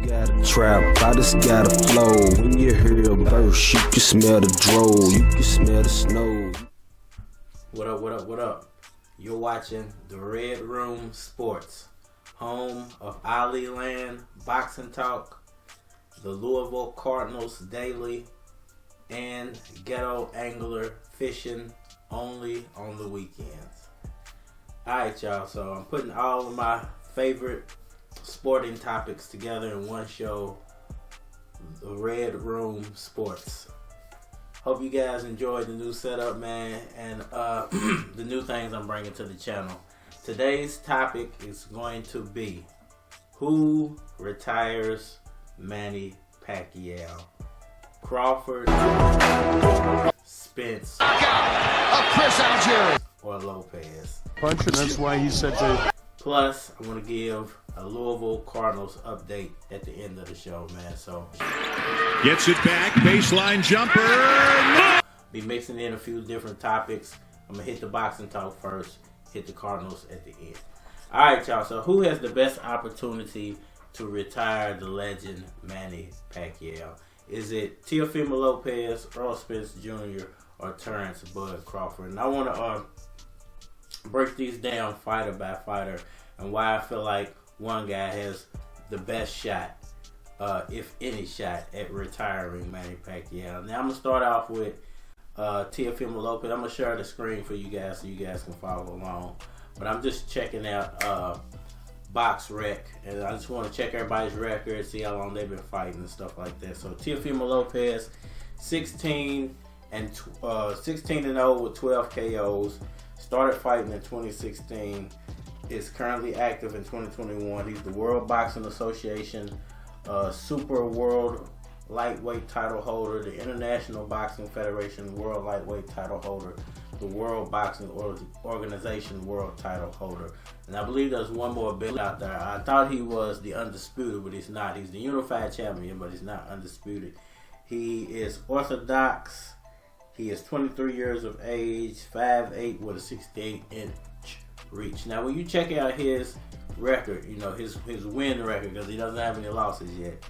got a trap, I just got a flow. When you hear a burst, you can smell the dro, you can smell the snow. What up, what up, what up? You're watching the Red Room Sports, home of Ali Land, Boxing Talk, the Louisville Cardinals Daily, and Ghetto Angler Fishing only on the weekends. Alright, y'all, so I'm putting all of my favorite sporting topics together in one show, the Red Room Sports. Hope you guys enjoyed the new setup, man, and the new things I'm bringing to the channel. Today's topic is going to be who retires Manny Pacquiao. Crawford, Spence, or Lopez. Punch, and that's why he said to. Plus, I want to give a Louisville Cardinals update at the end of the show, man. So, gets it back, baseline jumper. No! Be mixing in a few different topics. I'm gonna hit the boxing talk first, hit the Cardinals at the end. All right, y'all. So, who has the best opportunity to retire the legend Manny Pacquiao? Is it Teoefimo Lopez, Errol Spence Jr., or Terence Bud Crawford? And I want to break these down fighter by fighter and why I feel like one guy has the best shot, if any shot, at retiring Manny Pacquiao. Now I'm going to start off with Teoefimo Lopez. I'm going to share the screen for you guys so you guys can follow along. But I'm just checking out Box Rec, and I just want to check everybody's record, see how long they've been fighting and stuff like that. So Teoefimo Lopez, 16-0 with 12 KOs. Started fighting in 2016. Is currently active in 2021. He's the World Boxing Association Super World Lightweight title holder, the International Boxing Federation World Lightweight title holder, the World Boxing Organization World title holder. And I believe there's one more belt out there. I thought he was the undisputed, but he's not. He's the unified champion, but he's not undisputed. He is orthodox. He is 23 years of age, 5'8" with a 68-inch reach. Now, when you check out his record, you know, his win record, because he doesn't have any losses yet,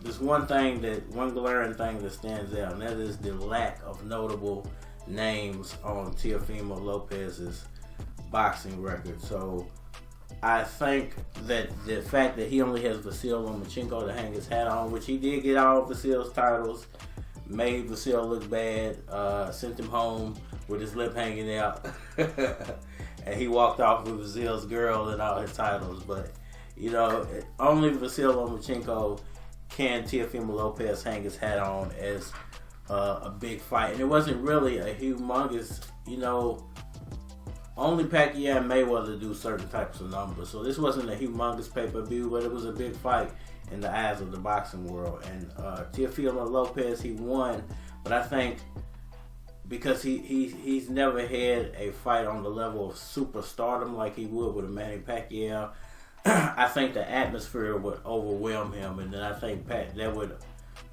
there's one glaring thing that stands out, and that is the lack of notable names on Teoefimo Lopez's boxing record. So I think that the fact that he only has Vasil Lomachenko to hang his hat on, which he did get all of Vasil's titles, made Vasil look bad, sent him home with his lip hanging out, and he walked off with Vasil's girl and all his titles. But, you know, only Vasil Lomachenko can Teoefimo Lopez hang his hat on as a big fight. And it wasn't really a humongous, you know, only Pacquiao and Mayweather do certain types of numbers. So this wasn't a humongous pay-per-view, but it was a big fight in the eyes of the boxing world. And Teoefimo Lopez, he won, but I think because he's never had a fight on the level of superstardom like he would with a Manny Pacquiao, I think the atmosphere would overwhelm him, and then I think that would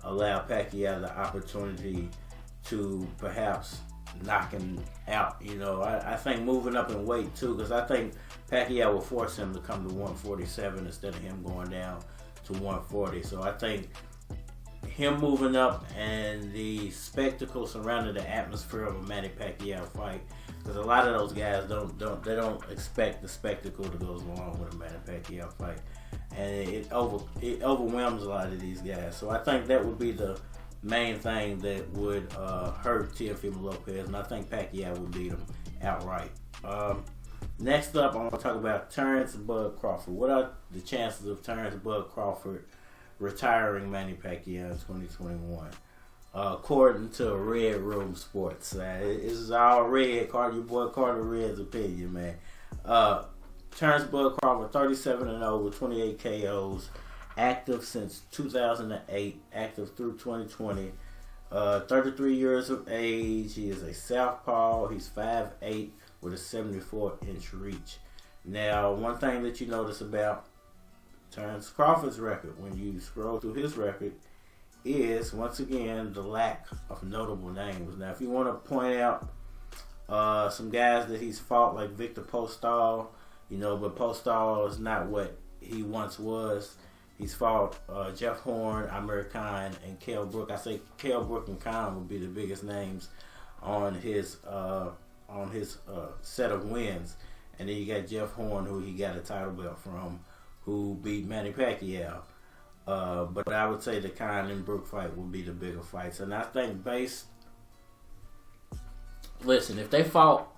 allow Pacquiao the opportunity to perhaps knock him out. You know, I think moving up in weight too, because I think Pacquiao will force him to come to 147 instead of him going down to 140. So I think him moving up and the spectacle surrounding the atmosphere of a Manny Pacquiao fight, because a lot of those guys don't expect the spectacle that goes along with a Manny Pacquiao fight, and it overwhelms a lot of these guys. So I think that would be the main thing that would hurt Teoefimo Lopez, and I think Pacquiao would beat him outright. Next up, I'm going to talk about Terence Bud Crawford. What are the chances of Terence Bud Crawford retiring Manny Pacquiao in 2021? According to Red Room Sports, this is all red. Your boy Carter Red's opinion, man. Terence Bud Crawford, 37-0 with 28 KOs, active since 2008, active through 2020. 33 years of age. He is a southpaw. He's 5'8" with a 74-inch reach. Now, one thing that you notice about Terence Crawford's record, when you scroll through his record, is once again the lack of notable names. Now, if you want to point out some guys that he's fought, like Victor Postol, you know, but Postol is not what he once was. He's fought Jeff Horn, Amir Khan, and Kell Brook. I say Kell Brook and Khan would be the biggest names on his set of wins. And then you got Jeff Horn, who he got a title belt from, who beat Manny Pacquiao. But I would say the Khan and Brook fight would be the bigger fights. And I think listen, if they fought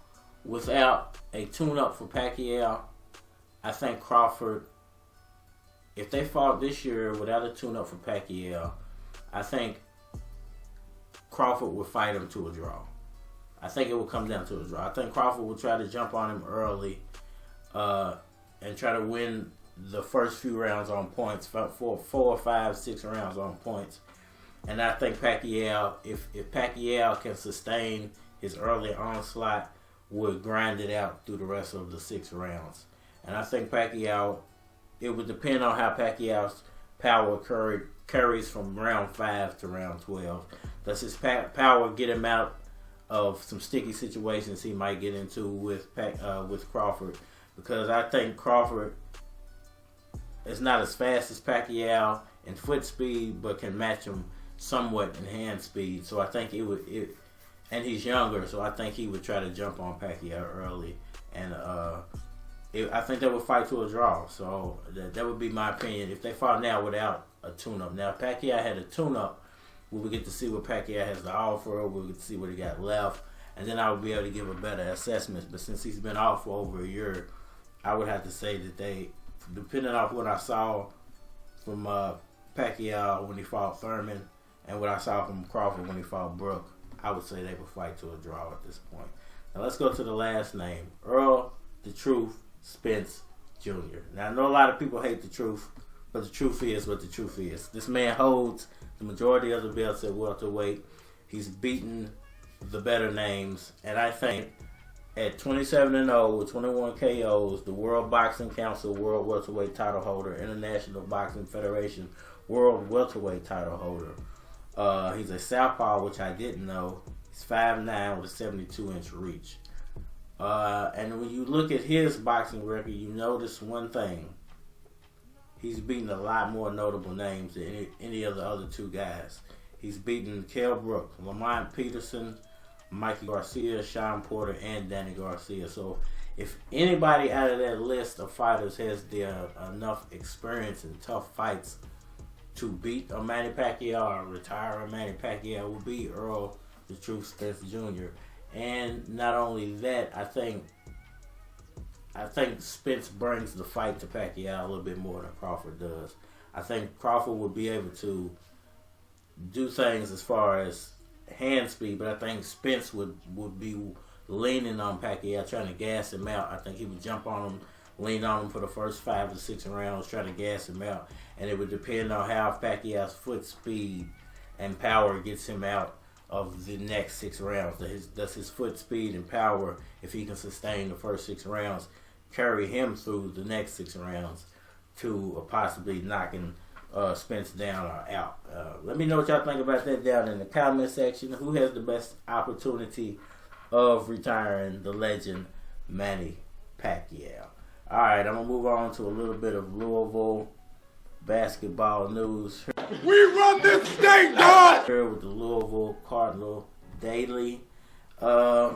without a tune-up for Pacquiao, I think Crawford, if they fought this year without a tune-up for Pacquiao, I think Crawford would fight him to a draw. I think it would come down to a draw. I think Crawford would try to jump on him early and try to win the first few rounds on points, 4 or 5, 6 rounds on points. And I think Pacquiao, if Pacquiao can sustain his early onslaught, would grind it out through the rest of the 6 rounds. And I think Pacquiao, it would depend on how Pacquiao's power carries from round 5 to round 12. Does his power get him out of some sticky situations he might get into with Crawford? Because I think Crawford is not as fast as Pacquiao in foot speed, but can match him somewhat in hand speed. So I think and he's younger, so I think he would try to jump on Pacquiao early, and I think they would fight to a draw. So that would be my opinion. If they fought now without a tune-up. Now, if Pacquiao had a tune-up, we would get to see what Pacquiao has to offer. We'll get to see what he got left, and then I would be able to give a better assessment. But since he's been off for over a year, I would have to say that they, depending on what I saw from Pacquiao when he fought Thurman and what I saw from Crawford when he fought Brook, I would say they would fight to a draw at this point. Now let's go to the last name, Errol "The Truth" Spence Jr. Now I know a lot of people hate the truth, but the truth is what the truth is. This man holds the majority of the belts at welterweight. He's beaten the better names, and I think at 27-0 with 21 KOs, the World Boxing Council World Welterweight title holder, International Boxing Federation World Welterweight title holder. He's a southpaw, which I didn't know. He's 5'9" with a 72-inch reach. And when you look at his boxing record, you notice one thing. He's beaten a lot more notable names than any of the other 2 guys. He's beaten Kell Brook, Lamont Peterson, Mikey Garcia, Sean Porter, and Danny Garcia. So if anybody out of that list of fighters has enough experience in tough fights to beat a Manny Pacquiao or retire a Manny Pacquiao, will be Errol "The Truth" Spence Jr. And not only that, I think Spence brings the fight to Pacquiao a little bit more than Crawford does. I think Crawford would be able to do things as far as hand speed, but I think Spence would be leaning on Pacquiao, trying to gas him out. I think he would jump on him, lean on him for the first 5 to 6 rounds, trying to gas him out. And it would depend on how Pacquiao's foot speed and power gets him out of the next 6 rounds. Does his foot speed and power, if he can sustain the first 6 rounds, carry him through the next 6 rounds to possibly knocking Spence down or out? Let me know what y'all think about that down in the comment section. Who has the best opportunity of retiring the legend Manny Pacquiao? Alright, I'm going to move on to a little bit of Louisville basketball news. We run this state, dog! Here with the Louisville Cardinals Daily. I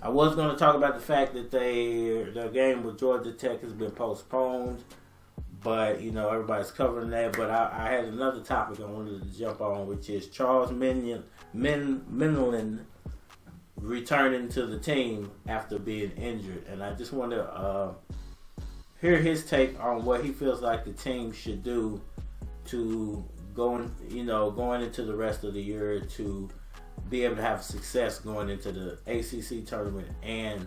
was going to talk about the fact that their game with Georgia Tech has been postponed, but everybody's covering that. But I had another topic I wanted to jump on, which is Charles Minlin returning to the team after being injured, and I just want to hear his take on what he feels like the team should do to going into the rest of the year to be able to have success going into the ACC tournament and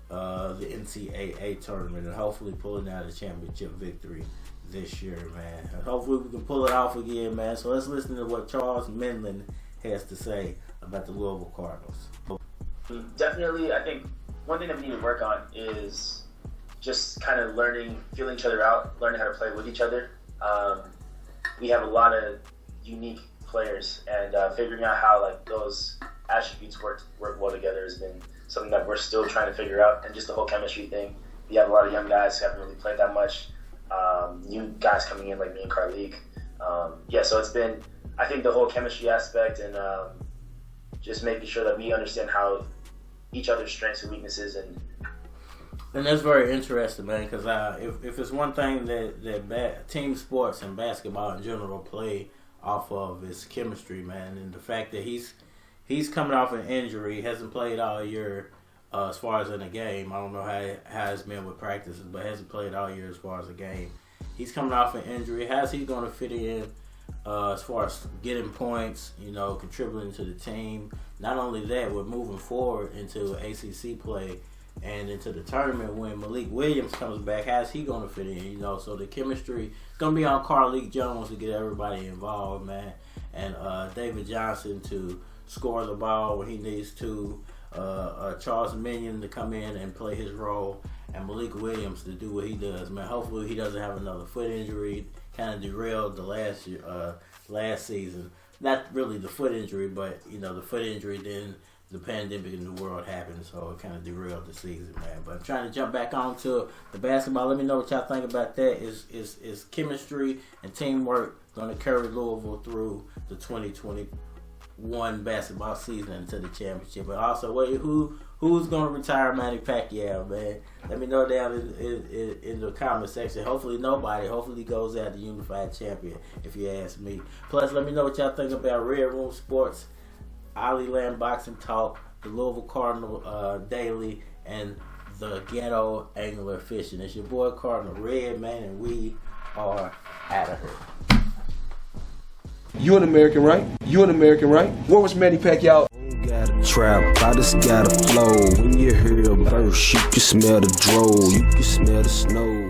the NCAA tournament, and hopefully pulling out a championship victory this year, man. And hopefully we can pull it off again, man. So let's listen to what Charles Minlin has to say about the Louisville Cardinals. Definitely, I think one thing that we need to work on is just kind of feeling each other out, learning how to play with each other. We have a lot of unique players, and figuring out how those attributes work well together has been something that we're still trying to figure out. And just the whole chemistry thing. We have a lot of young guys who haven't really played that much. new guys coming in like me and Carlik. So it's been, I think, the whole chemistry aspect and just making sure that we understand how each other's strengths and weaknesses. And that's very interesting, man, because if it's one thing that team sports and basketball in general play off of is chemistry, man, and the fact that he's coming off an injury, hasn't played all year as far as in a game. I don't know how it's been with practices, but hasn't played all year as far as a game. He's coming off an injury. How's he going to fit in as far as getting points, contributing to the team? Not only that, we're moving forward into ACC play and into the tournament when Malik Williams comes back. How's he going to fit in? So the chemistry is going to be on Carlik Jones to get everybody involved, man, and David Johnson to score the ball when he needs to. Charles Minion to come in and play his role, and Malik Williams to do what he does, man. Hopefully he doesn't have another foot injury. Kind of derailed the last season. Not really the foot injury, but the foot injury. Then the pandemic in the world happened, so it kind of derailed the season, man. But I'm trying to jump back onto the basketball. Let me know what y'all think about that. Is chemistry and teamwork going to carry Louisville through the 2021 basketball season into the championship? But also, who's going to retire Manny Pacquiao, man? Let me know down in the comment section. Hopefully nobody. Hopefully he goes out the unified champion, if you ask me. Plus, let me know what y'all think about Red Room Sports, Ollie Land Boxing Talk, the Louisville Cardinal Daily, and the Ghetto Angler Fishing. It's your boy Cardinal Red, man, and we are out of here. You an American, right? You an American, right? Where was Manny Pacquiao? Got a trap, I just got a flow. When you hear a burst, you can smell the dro, you can smell the snow.